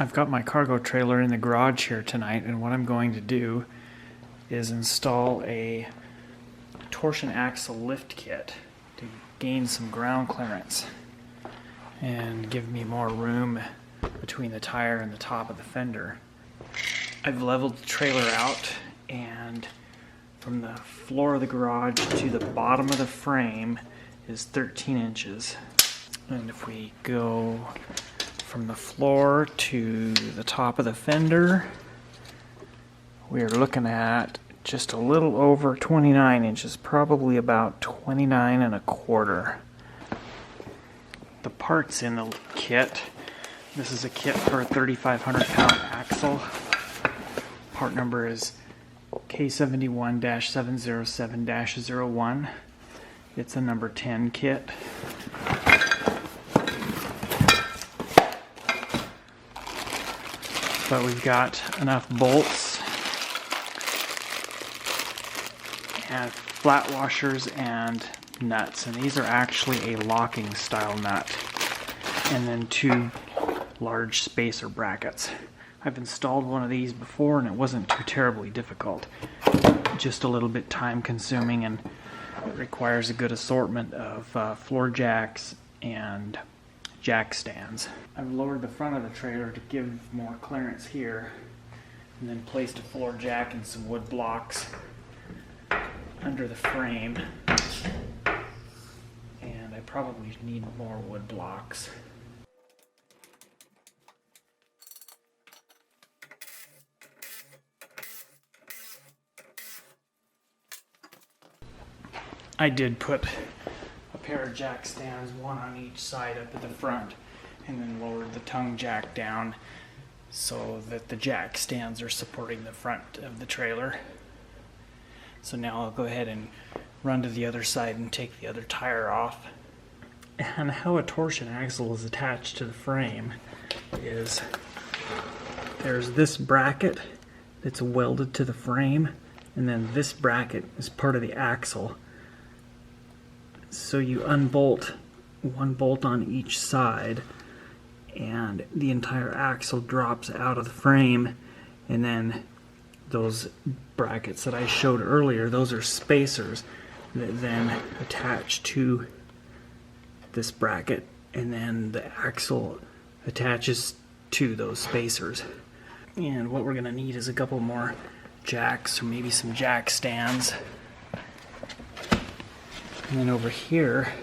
I've got my cargo trailer in the garage here tonight, and what I'm going to do is install a torsion axle lift kit to gain some ground clearance and give me more room between the tire and the top of the fender. I've leveled the trailer out, and from the floor of the garage to the bottom of the frame is 13 inches. And if we go from the floor to the top of the fender, we're looking at just a little over 29 inches, probably about 29 and a quarter. The parts in the kit, this is a kit for a 3,500 pound axle. Part number is K71-707-01. It's a number 10 kit. But we've got enough bolts and flat washers and nuts, and these are actually a locking style nut, and then 2 large spacer brackets. I've installed one of these before and it wasn't too terribly difficult, just a little bit time consuming, and it requires a good assortment of floor jacks and jack stands. I've lowered the front of the trailer to give more clearance here, and then placed a floor jack and some wood blocks under the frame, and I probably need more wood blocks. I did put a pair of jack stands, one on each side up at the front, and then lowered the tongue jack down so that the jack stands are supporting the front of the trailer. So now I'll go ahead and run to the other side and take the other tire off. And how a torsion axle is attached to the frame is there's this bracket that's welded to the frame, and then this bracket is part of the axle. So you unbolt one bolt on each side, and the entire axle drops out of the frame, and then those brackets that I showed earlier, those are spacers that then attach to this bracket, and then the axle attaches to those spacers. And what we're going to need is a couple more jacks, or maybe some jack stands. And then over here,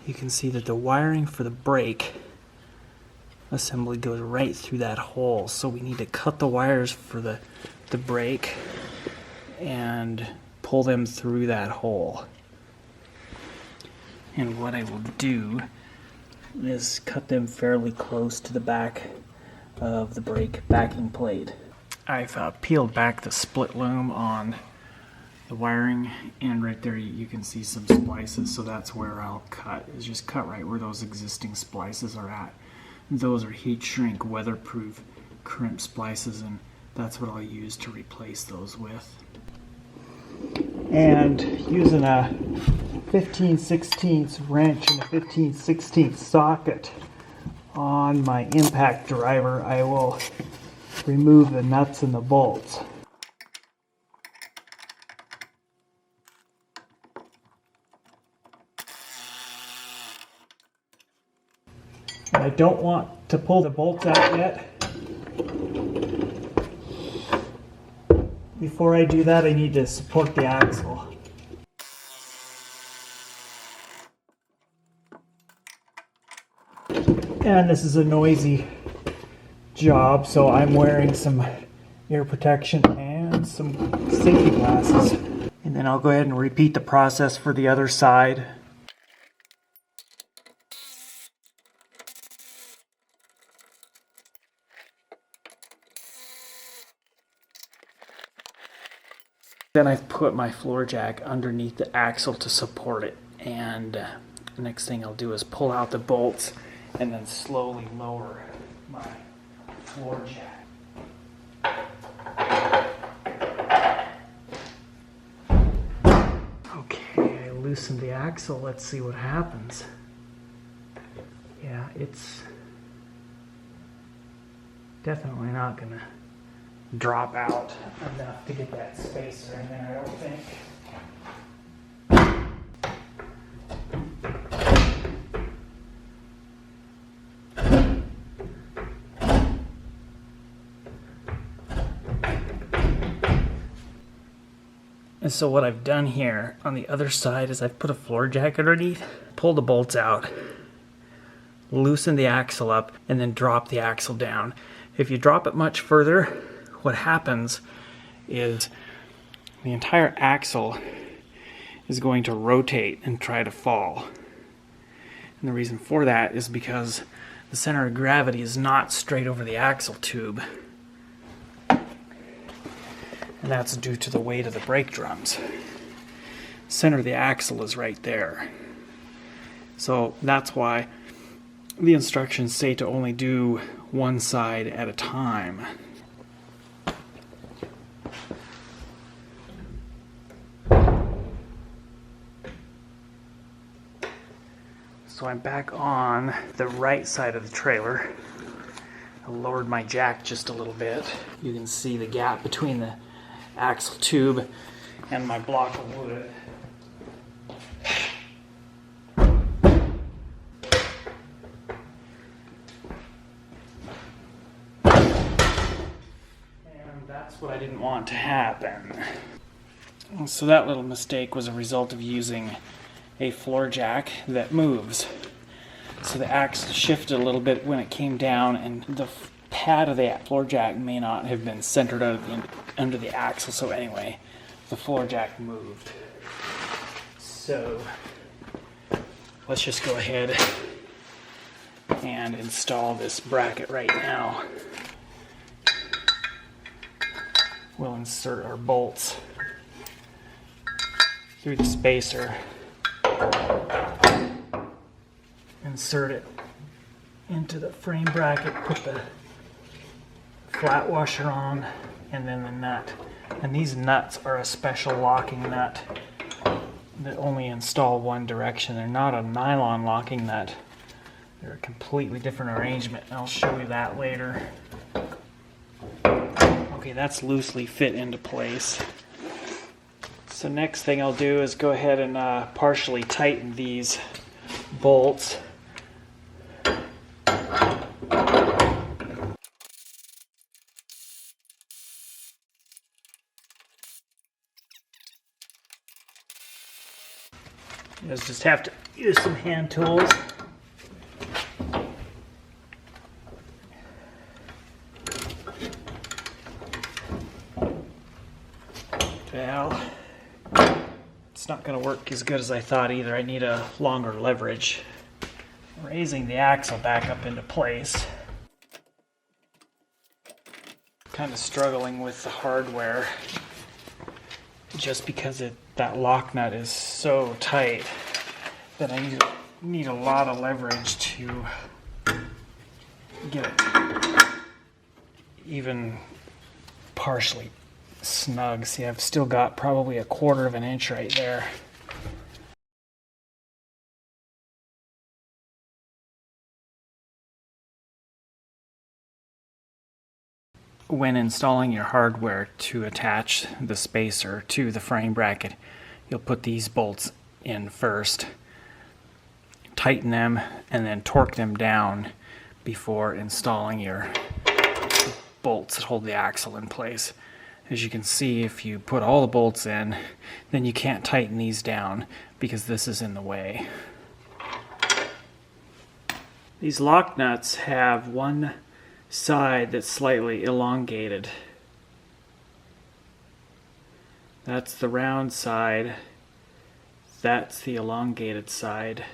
you can see that the wiring for the brake assembly goes right through that hole. So we need to cut the wires for the brake and pull them through that hole. And what I will do is cut them fairly close to the back of the brake backing plate. I've peeled back the split loom on the wiring, and right there you can see some splices, so that's where I'll cut, is just cut right where those existing splices are at. Those are heat shrink weatherproof crimp splices, and that's what I'll use to replace those with. And using a 15/16 wrench and a 15/16 socket on my impact driver, I will remove the nuts and the bolts. I don't want to pull the bolts out yet. Before I do that, I need to support the axle. And this is a noisy job, so I'm wearing some ear protection and some safety glasses. And then I'll go ahead and repeat the process for the other side. Then I've put my floor jack underneath the axle to support it, and the next thing I'll do is pull out the bolts and then slowly lower my floor jack. Okay, I loosened the axle. Let's see what happens. Yeah, it's Definitely not gonna drop out enough to get that spacer in there, I don't think. And so what I've done here on the other side is I've put a floor jack underneath, pulled the bolts out, loosen the axle up, and then drop the axle down. If you drop it much further, what happens is the entire axle is going to rotate and try to fall. And the reason for that is because the center of gravity is not straight over the axle tube. And that's due to the weight of the brake drums. Center of the axle is right there. So that's why the instructions say to only do one side at a time. So I'm back on the right side of the trailer. I lowered my jack just a little bit. You can see the gap between the axle tube and my block of wood. And that's what I didn't want to happen. So that little mistake was a result of using a floor jack that moves. So the axle shifted a little bit when it came down, and the pad of the floor jack may not have been centered under the axle. So anyway, the floor jack moved. So let's just go ahead and install this bracket right now. We'll insert our bolts through the spacer, insert it into the frame bracket, put the flat washer on, and then the nut. And these nuts are a special locking nut that only install one direction. They're not a nylon locking nut. They're a completely different arrangement, and I'll show you that later. Okay, that's loosely fit into place. So next thing I'll do is go ahead and partially tighten these bolts. You'll just have to use some hand tools. Well, it's not going to work as good as I thought either. I need a longer leverage. Raising the axle back up into place. Kind of struggling with the hardware just because that lock nut is so tight that I need a lot of leverage to get it even partially snug. See, I've still got probably 1/4 of an inch right there. When installing your hardware to attach the spacer to the frame bracket, you'll put these bolts in first, tighten them, and then torque them down before installing your bolts that hold the axle in place. As you can see, if you put all the bolts in, then you can't tighten these down because this is in the way. These lock nuts have one side that's slightly elongated. That's the round side. That's the elongated side.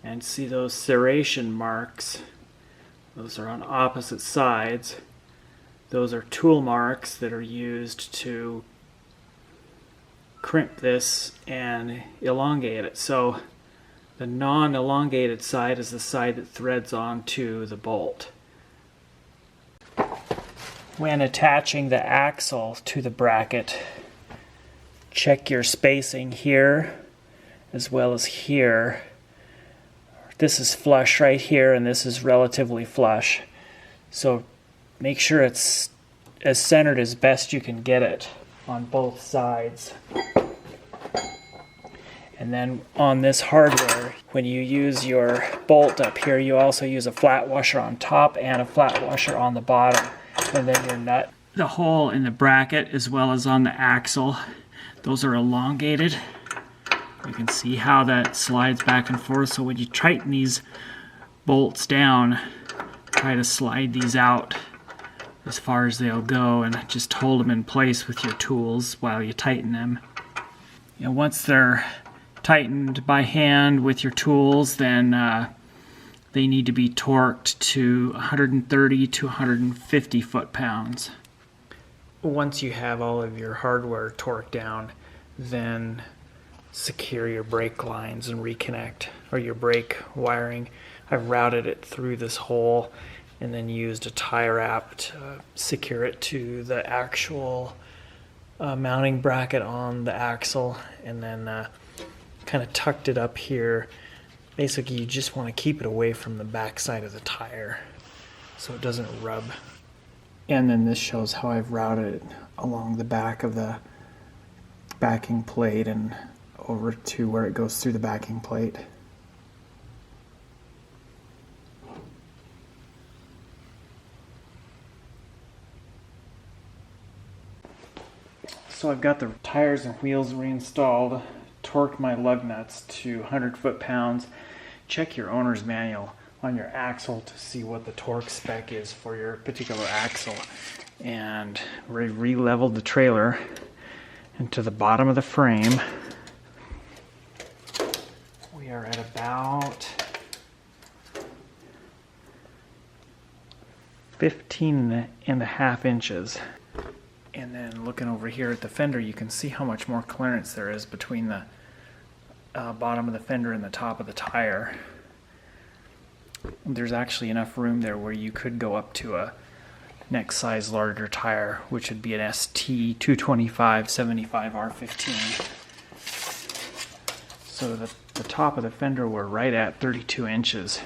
And see those serration marks? Those are on opposite sides. Those are tool marks that are used to crimp this and elongate it. So the non-elongated side is the side that threads onto the bolt. When attaching the axle to the bracket, check your spacing here as well as here. this is flush right here and this is relatively flush. So make sure it's as centered as best you can get it on both sides. And then on this hardware, when you use your bolt up here, you also use a flat washer on top and a flat washer on the bottom. And then your nut. The hole in the bracket as well as on the axle, those are elongated. You can see how that slides back and forth. So when you tighten these bolts down, try to slide these out as far as they'll go and just hold them in place with your tools while you tighten them. And once they're tightened by hand with your tools, then they need to be torqued to 130 to 150 foot-pounds. Once you have all of your hardware torqued down, then secure your brake lines and reconnect, or your brake wiring. I've routed it through this hole and then used a tie wrap to secure it to the actual mounting bracket on the axle, and then kind of tucked it up here. Basically, you just want to keep it away from the back side of the tire so it doesn't rub. And then this shows how I've routed it along the back of the backing plate and over to where it goes through the backing plate. So I've got the tires and wheels reinstalled, torqued my lug nuts to 100 foot-pounds. Check your owner's manual on your axle to see what the torque spec is for your particular axle. And we re-leveled the trailer into the bottom of the frame. We are at about 15.5 inches. And then looking over here at the fender, you can see how much more clearance there is between the bottom of the fender and the top of the tire. There's actually enough room there where you could go up to a next size larger tire, which would be an ST 225 75 R15. So the top of the fender, we're right at 32 inches.